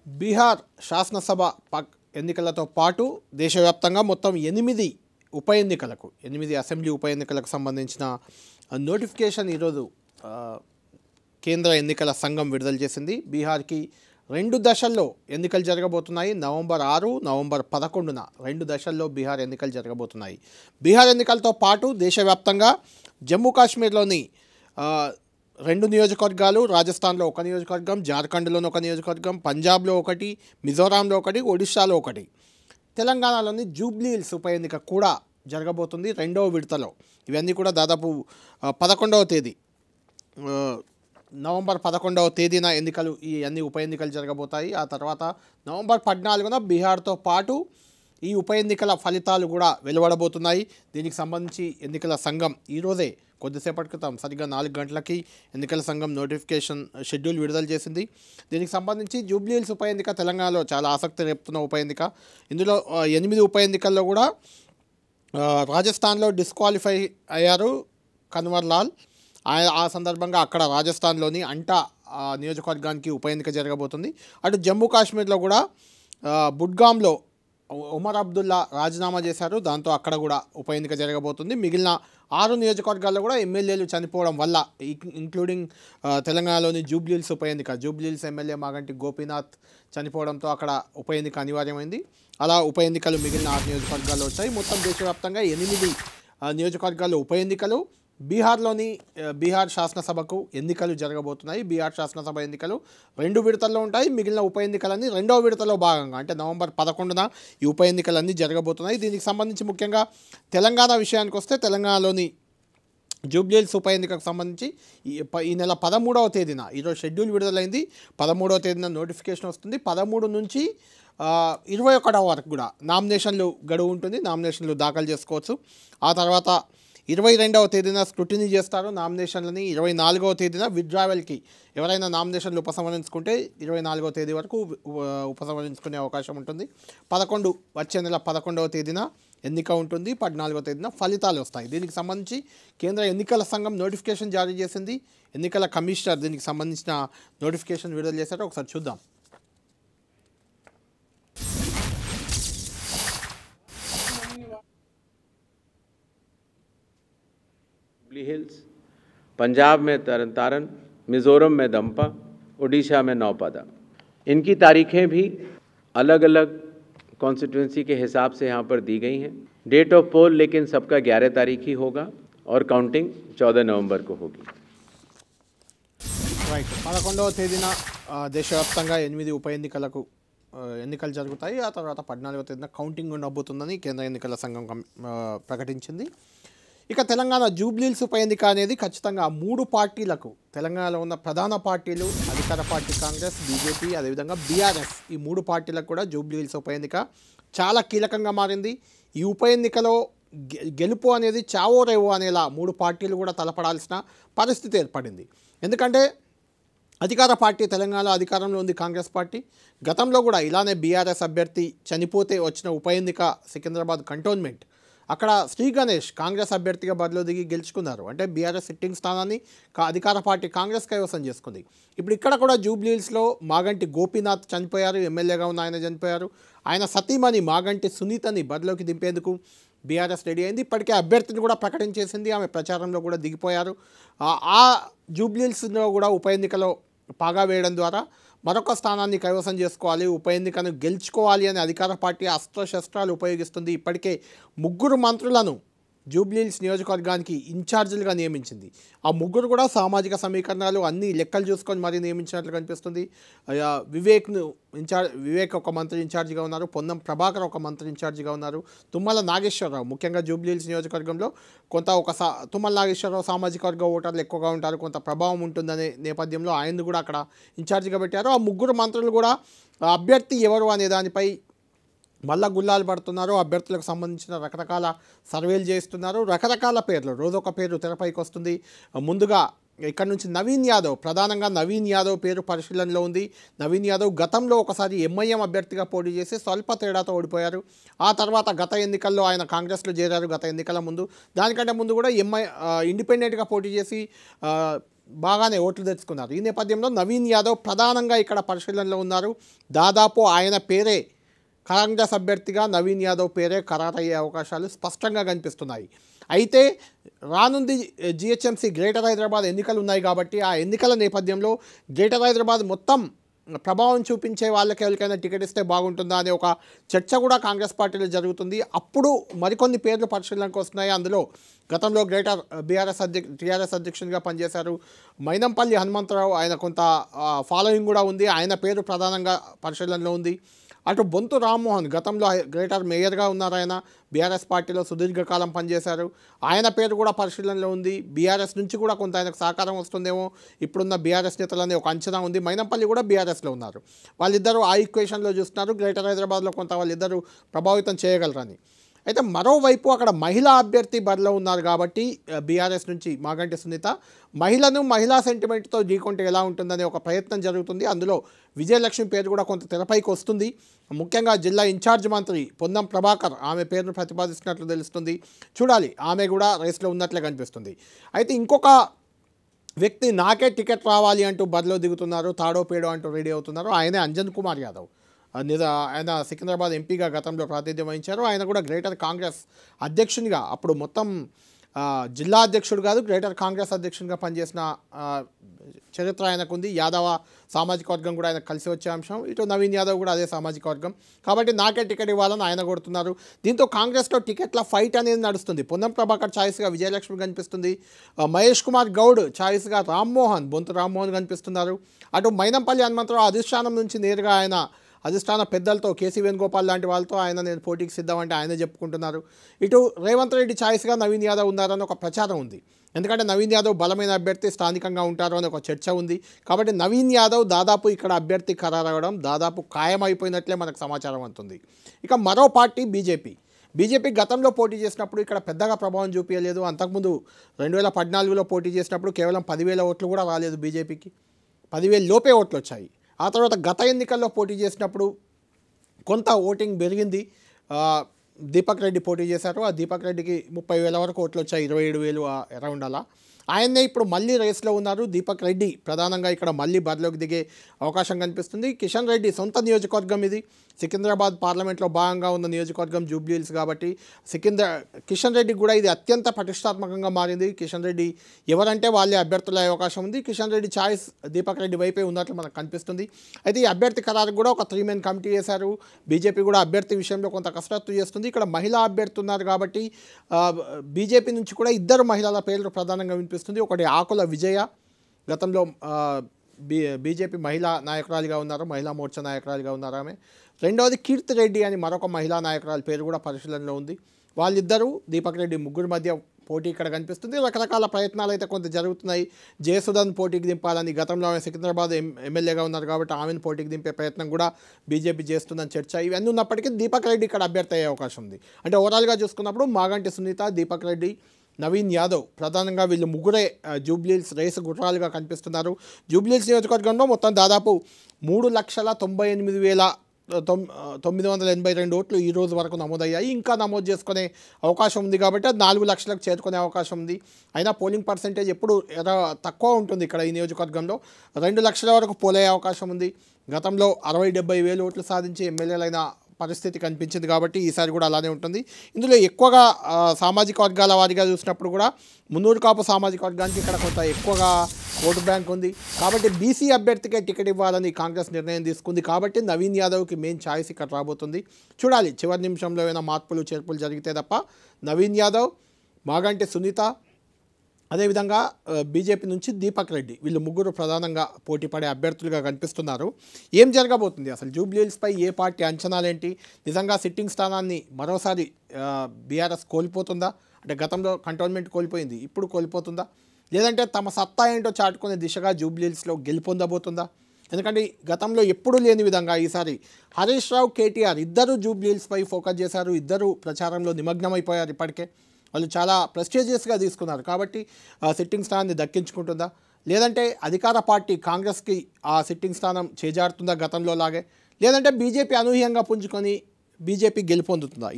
బీహార్ శాసనసభ ఎన్నికలతో పాటు దేశవ్యాప్తంగా మొత్తం 8 ఉప ఎన్నికలకు 8 అసెంబ్లీ ఉప ఎన్నికలకు సంబంధించిన నోటిఫికేషన్ ఈరోజు కేంద్ర ఎన్నికల సంఘం విడుదల చేసింది. బీహార్కి 2 దశల్లో ఎన్నికలు జరగబోతున్నాయి. నవంబర్ 6, నవంబర్ 11న 2 దశల్లో బీహార్ ఎన్నికలు జరగబోతున్నాయి. బీహార్ ఎన్నికలతో పాటు దేశవ్యాప్తంగా జమ్మూ కాశ్మీర్లోని 2 నియోజకవర్గాలు, రాజస్థాన్లో 1 నియోజకవర్గం, జార్ఖండ్లోని 1 నియోజకవర్గం, పంజాబ్లో 1, మిజోరాంలో 1, ఒడిశాలో 1, తెలంగాణలోని జూబ్లీ హిల్స్ ఉప ఎన్నిక కూడా జరగబోతుంది 2వ విడతలో. ఇవన్నీ కూడా దాదాపు 11వ తేదీ నవంబర్ 11వ తేదీన ఎన్నికలు, ఈ అన్ని ఉప ఎన్నికలు జరగబోతాయి. ఆ తర్వాత నవంబర్ 14న బీహార్తో పాటు ఈ ఉప ఎన్నికల ఫలితాలు కూడా వెలువడబోతున్నాయి. దీనికి సంబంధించి ఎన్నికల సంఘం ఈరోజే కొద్దిసేపటి క్రితం సరిగ్గా 4 గంటలకి ఎన్నికల సంఘం నోటిఫికేషన్ షెడ్యూల్ విడుదల చేసింది. దీనికి సంబంధించి జూబ్లీ హిల్స్ ఉప ఎన్నిక తెలంగాణలో చాలా ఆసక్తి రేపుతున్న ఉప ఎన్నిక. ఇందులో 8 ఉప ఎన్నికల్లో కూడా రాజస్థాన్లో డిస్క్వాలిఫై అయ్యారు కన్వర్ లాల్. ఆ సందర్భంగా అక్కడ రాజస్థాన్లోని అంటా నియోజకవర్గానికి ఉప ఎన్నిక జరగబోతుంది. అటు జమ్మూ కాశ్మీర్లో కూడా బుడ్గామ్లో ఉమర్ అబ్దుల్లా రాజీనామా చేశారు. దాంతో అక్కడ కూడా ఉప ఎన్నిక జరగబోతుంది. మిగిలిన 6 నియోజకవర్గాల్లో కూడా ఎమ్మెల్యేలు చనిపోవడం వల్ల, ఇంక్లూడింగ్ తెలంగాణలోని జూబ్లీ హిల్స్ ఉప ఎన్నిక, జూబ్లీ హిల్స్ ఎమ్మెల్యే మాగంటి గోపీనాథ్ చనిపోవడంతో అక్కడ ఉప ఎన్నిక అనివార్యమైంది. అలా ఉప ఎన్నికలు మిగిలిన 6 నియోజకవర్గాల్లో వచ్చాయి. మొత్తం దేశవ్యాప్తంగా 8 నియోజకవర్గాల్లో ఉప ఎన్నికలు. బీహార్ శాసనసభకు ఎన్నికలు జరగబోతున్నాయి. బీహార్ శాసనసభ ఎన్నికలు 2 విడతల్లో ఉంటాయి. మిగిలిన ఉప ఎన్నికలన్నీ 2వ విడతలో భాగంగా, అంటే నవంబర్ 11న ఈ ఉప ఎన్నికలన్నీ జరగబోతున్నాయి. దీనికి సంబంధించి ముఖ్యంగా తెలంగాణ విషయానికి వస్తే, తెలంగాణలోని జూబ్లీ హిల్స్ ఉప ఎన్నికకు సంబంధించి ఈ నెల 13వ తేదీన, ఈరోజు షెడ్యూల్ విడుదలైంది, 13వ తేదీన నోటిఫికేషన్ వస్తుంది. 13 నుంచి 21వ వరకు కూడా నామినేషన్లు గడువు ఉంటుంది. నామినేషన్లు దాఖలు చేసుకోవచ్చు. ఆ తర్వాత 22వ తేదీన స్క్రూటినీ చేస్తారు నామినేషన్లని. 24వ తేదీన విత్డ్రావెల్కి ఎవరైనా నామినేషన్లు ఉపసంహరించుకుంటే 24వ తేదీ వరకు ఉపసంహరించుకునే అవకాశం ఉంటుంది. వచ్చే నెల 11వ తేదీన ఎన్నిక ఉంటుంది. 14వ తేదీన ఫలితాలు వస్తాయి. దీనికి సంబంధించి కేంద్ర ఎన్నికల సంఘం నోటిఫికేషన్ జారీ చేసింది. ఎన్నికల కమిషనర్ దీనికి సంబంధించిన నోటిఫికేషన్ విడుదల చేశారో ఒకసారి చూద్దాం. जुबली हिल्स, पंजाब में तरन तारण, मिज़ोरम में दंपा, उड़ीसा में नौपदा। इनकी तारीखें भी अलग अलग कॉन्स्टिट्यूंसी के हिसाब से यहाँ पर दी गई हैं। डेट ऑफ पोल लेकिन सबका 11 तारीख ही होगा और काउंटिंग 14 नवंबर को होगी. రైట్, 11వ తేదీన దేశవ్యాప్తంగా 8 ఉప ఎన్నికలకు ఎన్నికలు జరుగుతాయి. ఆ తర్వాత 14వ తేదీన కౌంటింగ్ ఉండబోతుందని కేంద్ర ఎన్నికల సంఘం ప్రకటించింది. ఇక తెలంగాణ జూబ్లీ హిల్స్ ఉప ఎన్నిక అనేది ఖచ్చితంగా 3 పార్టీలకు, తెలంగాణలో ఉన్న ప్రధాన పార్టీలు, అధికార పార్టీ కాంగ్రెస్, బీజేపీ, అదేవిధంగా బీఆర్ఎస్, ఈ 3 పార్టీలకు కూడా జూబ్లీ హిల్స్ ఉప ఎన్నిక చాలా కీలకంగా మారింది. ఈ ఉప ఎన్నికలో గెలుపు అనేది చావో రేవో అనేలా 3 పార్టీలు కూడా తలపడాల్సిన పరిస్థితి ఏర్పడింది. ఎందుకంటే అధికార పార్టీ, తెలంగాణలో అధికారంలో ఉంది కాంగ్రెస్ పార్టీ. గతంలో కూడా ఇలానే బీఆర్ఎస్ అభ్యర్థి చనిపోతే వచ్చిన ఉప ఎన్నిక సికింద్రాబాద్ కంటోన్మెంట్, అక్కడ శ్రీ గణేష్ కాంగ్రెస్ అభ్యర్థిగా బరిలో దిగి గెలుచుకున్నారు. అంటే బీఆర్ఎస్ సిట్టింగ్ స్థానాన్ని అధికార పార్టీ కాంగ్రెస్ కైవసం చేసుకుంది. ఇప్పుడు ఇక్కడ కూడా జూబ్లీ హిల్స్లో మాగంటి గోపీనాథ్ చనిపోయారు, ఎమ్మెల్యేగా ఉన్న ఆయన చనిపోయారు. ఆయన సతీమణి మాగంటి సునీతని బరిలోకి దింపేందుకు బీఆర్ఎస్ రెడీ అయింది. ఇప్పటికే అభ్యర్థిని కూడా ప్రకటించేసింది. ఆమె ప్రచారంలో కూడా దిగిపోయారు. ఆ జూబ్లీ హిల్స్లో కూడా ఉప ఎన్నికలో పాగా వేయడం ద్వారా మరొక స్థానాన్ని కైవసం చేసుకోవాలి, ఉప ఎన్నికను గెలుచుకోవాలి అని అధికార పార్టీ అస్త్రశస్త్రాలు ఉపయోగిస్తుంది. ఇప్పటికే 3 మంత్రులను జూబ్లీ హిల్స్ నియోజకవర్గానికి ఇన్ఛార్జీలుగా నియమించింది. ఆ 3 కూడా సామాజిక సమీకరణాలు అన్ని లెక్కలు చూసుకొని మరీ నియమించినట్లు కనిపిస్తుంది. వివేక్ ఒక మంత్రి ఇన్ఛార్జిగా ఉన్నారు, పొన్నం ప్రభాకర్ ఒక మంత్రి ఇన్ఛార్జిగా ఉన్నారు, తుమ్మల నాగేశ్వరరావు, ముఖ్యంగా జూబ్లీ హిల్స్ నియోజకవర్గంలో తుమ్మల నాగేశ్వరరావు సామాజిక వర్గ ఓటర్లు ఎక్కువగా ఉంటారు, కొంత ప్రభావం ఉంటుందనే నేపథ్యంలో ఆయన్ని కూడా అక్కడ ఇన్ఛార్జిగా పెట్టారు. ఆ 3 మంత్రులు కూడా అభ్యర్థి ఎవరు అనే దానిపై మళ్ళా గుల్లాలు పడుతున్నారు. అభ్యర్థులకు సంబంధించిన రకరకాల సర్వేలు చేస్తున్నారు. రకరకాల పేర్లు, రోజొక పేరు తెరపైకి వస్తుంది. ముందుగా ఇక్కడ నుంచి నవీన్ యాదవ్, ప్రధానంగా నవీన్ యాదవ్ పేరు పరిశీలనలో ఉంది. నవీన్ యాదవ్ గతంలో ఒకసారి ఎంఐఎం అభ్యర్థిగా పోటీ చేసి స్వల్ప తేడాతో ఓడిపోయారు. ఆ తర్వాత గత ఎన్నికల్లో ఆయన కాంగ్రెస్లో చేరారు. గత ఎన్నికల ముందు, దానికంటే ముందు కూడా ఇండిపెండెంట్గా పోటీ చేసి బాగానే ఓట్లు తెచ్చుకున్నారు. ఈ నేపథ్యంలో నవీన్ యాదవ్ ప్రధానంగా ఇక్కడ పరిశీలనలో ఉన్నారు. దాదాపు ఆయన పేరే కాంగ్రెస్ అభ్యర్థిగా నవీన్ యాదవ్ పేరే ఖరారయ్యే అవకాశాలు స్పష్టంగా కనిపిస్తున్నాయి. అయితే రానుంది జిహెచ్ఎంసీ గ్రేటర్ హైదరాబాద్ ఎన్నికలు ఉన్నాయి కాబట్టి ఆ ఎన్నికల నేపథ్యంలో గ్రేటర్ హైదరాబాద్ మొత్తం ప్రభావం చూపించే వాళ్ళకి ఎవరికైనా టికెట్ ఇస్తే బాగుంటుందా అనే ఒక చర్చ కూడా కాంగ్రెస్ పార్టీలో జరుగుతుంది. అప్పుడు మరికొన్ని పేర్లు పరిశీలనకు వస్తున్నాయి. అందులో గతంలో గ్రేటర్ టీఆర్ఎస్ అధ్యక్షునిగా పనిచేశారు మైనంపల్లి హనుమంతరావు. ఆయన కొంత ఫాలోయింగ్ కూడా ఉంది. ఆయన పేరు ప్రధానంగా పరిశీలనలో ఉంది. అటు బొంతు రామ్మోహన్ గతంలో గ్రేటర్ మేయర్గా ఉన్నారు. ఆయన బీఆర్ఎస్ పార్టీలో సుదీర్ఘకాలం పనిచేశారు. ఆయన పేరు కూడా పరిశీలనలో ఉంది. బీఆర్ఎస్ నుంచి కూడా కొంత ఆయనకు సహకారం వస్తుందేమో ఇప్పుడున్న బీఆర్ఎస్ నేతలని ఒక అంచనా ఉంది. మైనంపల్లి కూడా బీఆర్ఎస్లో ఉన్నారు. వాళ్ళిద్దరూ ఆ ఈక్వేషన్లో చూస్తున్నారు. గ్రేటర్ హైదరాబాద్లో కొంత వాళ్ళిద్దరూ ప్రభావితం చేయగలరని. అయితే మరోవైపు అక్కడ మహిళా అభ్యర్థి బరిలో ఉన్నారు కాబట్టి బీఆర్ఎస్ నుంచి మాగంటి సునీత మహిళా సెంటిమెంట్తో ఢీకొంటే ఎలా ఉంటుందనే ఒక ప్రయత్నం జరుగుతుంది. అందులో విజయలక్ష్మి పేరు కూడా కొంత తెరపైకి వస్తుంది. ముఖ్యంగా జిల్లా ఇన్ఛార్జ్ మంత్రి పొన్నం ప్రభాకర్ ఆమె పేరును ప్రతిపాదిస్తున్నట్లు తెలుస్తుంది. చూడాలి, ఆమె కూడా రేస్లో ఉన్నట్లే కనిపిస్తుంది. అయితే ఇంకొక వ్యక్తి నాకే టికెట్ రావాలి అంటూ బరిలో దిగుతున్నారు. తాడో పేడో అంటూ రెడీ అవుతున్నారు. ఆయనే అంజన్ కుమార్ యాదవ్. ఆయన సికింద్రాబాద్ ఎంపీగా గతంలో ప్రాతినిధ్యం వహించారు. ఆయన కూడా గ్రేటర్ కాంగ్రెస్ అధ్యక్షునిగా అప్పుడు మొత్తం జిల్లా అధ్యక్షుడు కాదు గ్రేటర్ కాంగ్రెస్ అధ్యక్షునిగా పనిచేసిన చరిత్ర ఆయనకు ఉంది. యాదవ సామాజిక వర్గం కూడా ఆయన కలిసి వచ్చే అంశం. ఇటు నవీన్ యాదవ్ కూడా అదే సామాజిక వర్గం కాబట్టి నాకే టికెట్ ఇవ్వాలని ఆయన కొడుతున్నారు. దీంతో కాంగ్రెస్లో టికెట్ల ఫైట్ అనేది నడుస్తుంది. పొన్నం ప్రభాకర్ ఛాయిస్గా విజయలక్ష్మి కనిపిస్తుంది. మహేష్ కుమార్ గౌడ్ ఛాయిస్గా బొంతు రామ్మోహన్ కనిపిస్తున్నారు. అటు మైనంపల్లి హనుమంతరావు అధిష్టానం నుంచి నేరుగా ఆయన అధిష్టాన పెద్దలతో కేసీ వేణుగోపాల్ లాంటి వాళ్ళతో నేను పోటీకి సిద్ధమంటే ఆయన చెప్పుకుంటున్నారు. ఇటు రేవంత్ రెడ్డి ఛాయిస్గా నవీన్ యాదవ్ ఉన్నారని ఒక ప్రచారం ఉంది. ఎందుకంటే నవీన్ యాదవ్ బలమైన అభ్యర్థి, స్థానికంగా ఉంటారు అని ఒక చర్చ ఉంది. కాబట్టి నవీన్ యాదవ్ దాదాపు ఇక్కడ అభ్యర్థి ఖరారవడం దాదాపు ఖాయమైపోయినట్లే మనకు సమాచారం అందుతుంది. ఇక మరో పార్టీ బీజేపీ గతంలో పోటీ చేసినప్పుడు ఇక్కడ పెద్దగా ప్రభావం చూపించలేదు. అంతకుముందు 2014లో పోటీ చేసినప్పుడు కేవలం 10,000 ఓట్లు కూడా రాలేదు బీజేపీకి. 10,000 లోపే ఓట్లు వచ్చాయి. ఆ తర్వాత గత ఎన్నికల్లో పోటీ చేసినప్పుడు కొంత ఓటింగ్ పెరిగింది. దీపక్ రెడ్డి పోటీ చేశారు. ఆ దీపక్ రెడ్డికి 30,000 వరకు ఓట్లు వచ్చాయి. 27,000 అరౌండ్ అలా. ఆయన్నే ఇప్పుడు మళ్ళీ రేస్లో ఉన్నారు. దీపక్ రెడ్డి ప్రధానంగా ఇక్కడ మళ్ళీ బరిలోకి దిగే అవకాశం కనిపిస్తుంది. కిషన్ రెడ్డి సొంత నియోజకవర్గం ఇది. సికింద్రాబాద్ పార్లమెంట్లో భాగంగా ఉన్న నియోజకవర్గం జూబ్లీ హిల్స్ కాబట్టి కిషన్ రెడ్డి కూడా ఇది అత్యంత ప్రతిష్టాత్మకంగా మారింది. కిషన్ రెడ్డి ఎవరంటే వాళ్ళే అభ్యర్థులయ్యే అవకాశం ఉంది. కిషన్ రెడ్డి ఛాయిస్ దీపక్ రెడ్డి వైపే ఉన్నట్లు మనకు కనిపిస్తుంది. అయితే ఈ అభ్యర్థి ఖరారు కూడా ఒక 3 మెన్ కమిటీ చేశారు. బీజేపీ కూడా అభ్యర్థి విషయంలో కొంత కసరత్తు చేస్తుంది. ఇక్కడ మహిళా అభ్యర్థి ఉన్నారు కాబట్టి బీజేపీ నుంచి కూడా 2 మహిళల పేర్లు ప్రధానంగా వినిపిస్తుంది. ఒకటి ఆకుల విజయ, గతంలో బీజేపీ మహిళా నాయకురాలిగా ఉన్నారు, మహిళా మోర్చా నాయకురాలిగా ఉన్నారు ఆమె. రెండవది కీర్తి రెడ్డి అని మరొక మహిళా నాయకురాలి పేరు కూడా పరిశీలనలో ఉంది. వాళ్ళిద్దరూ దీపక్ రెడ్డి ముగ్గురు మధ్య పోటీ ఇక్కడ కనిపిస్తుంది. రకరకాల ప్రయత్నాలు అయితే కొంత జరుగుతున్నాయి. జయసుధన్ పోటీకి దింపాలని, గతంలో ఆమె సికింద్రాబాద్ ఎమ్మెల్యేగా ఉన్నారు కాబట్టి ఆమెను పోటీకి దింపే ప్రయత్నం కూడా బీజేపీ చేస్తుందని చర్చ. ఇవన్నీ ఉన్నప్పటికీ దీపక్ రెడ్డి ఇక్కడ అభ్యర్థి అయ్యే అవకాశం ఉంది. అంటే ఓవరాల్గా చూసుకున్నప్పుడు మాగంటి సునీత, దీపక్ రెడ్డి, నవీన్ యాదవ్ ప్రధానంగా వీళ్ళు ముగ్గురే జూబ్లీహిల్స్ రేసు గుర్రాలుగా కనిపిస్తున్నారు. జూబ్లీహిల్స్ నియోజకవర్గంలో మొత్తం దాదాపు 3,98,982 ఓట్లు ఈ రోజు వరకు నమోదయ్యాయి. ఇంకా నమోదు చేసుకునే అవకాశం ఉంది కాబట్టి అది 4 లక్షలకు చేరుకునే అవకాశం ఉంది. అయినా పోలింగ్ పర్సెంటేజ్ ఎప్పుడు తక్కువ ఉంటుంది ఇక్కడ ఈ నియోజకవర్గంలో. 2 లక్షల వరకు పోలే అవకాశం ఉంది. గతంలో 60-70 వేలు ఓట్లు సాధించి ఎమ్మెల్యేలైన పరిస్థితి కనిపించింది కాబట్టి ఈసారి కూడా అలానే ఉంటుంది. ఇందులో ఎక్కువగా సామాజిక వర్గాల వారిగా చూసినప్పుడు కూడా మున్నూరు కాపు సామాజిక వర్గానికి ఇక్కడ కొంత ఎక్కువగా ఓటు బ్యాంక్ ఉంది. కాబట్టి బీసీ అభ్యర్థికే టికెట్ ఇవ్వాలని కాంగ్రెస్ నిర్ణయం తీసుకుంది. కాబట్టి నవీన్ యాదవ్కి మెయిన్ ఛాయిస్ ఇక్కడ రాబోతుంది. చూడాలి చివరి నిమిషంలో ఏమైనా మార్పులు చేర్పులు జరిగితే తప్ప నవీన్ యాదవ్, మాగంటి సునీత, అదేవిధంగా బీజేపీ నుంచి దీపక్ రెడ్డి వీళ్ళు ముగ్గురు ప్రధానంగా పోటీ పడే అభ్యర్థులుగా కనిపిస్తున్నారు. ఏం జరగబోతుంది అసలు జూబ్లీహిల్స్పై ఏ పార్టీ అంచనాలేంటి? నిజంగా సిట్టింగ్ స్థానాన్ని మరోసారి బీఆర్ఎస్ కోల్పోతుందా? అంటే గతంలో కంటోన్మెంట్ కోల్పోయింది, ఇప్పుడు కోల్పోతుందా? లేదంటే తమ సత్తా ఏంటో చాటుకునే దిశగా జూబ్లీహిల్స్లో గెలుపొందబోతుందా? ఎందుకంటే గతంలో ఎప్పుడూ లేని విధంగా ఈసారి హరీష్ రావు, కేటీఆర్ ఇద్దరు జూబ్లీహిల్స్పై ఫోకస్ చేశారు. ఇద్దరు ప్రచారంలో నిమగ్నమైపోయారు. ఇప్పటికే వాళ్ళు చాలా ప్రెస్టీజియస్గా తీసుకున్నారు. కాబట్టి ఆ సిట్టింగ్ స్థానాన్ని దక్కించుకుంటుందా? లేదంటే అధికార పార్టీ కాంగ్రెస్కి ఆ సిట్టింగ్ స్థానం చేజారుతుందా గతంలో లాగే? లేదంటే బీజేపీ అనూహ్యంగా పుంజుకొని బీజేపీ గెలుపొందుతుందా?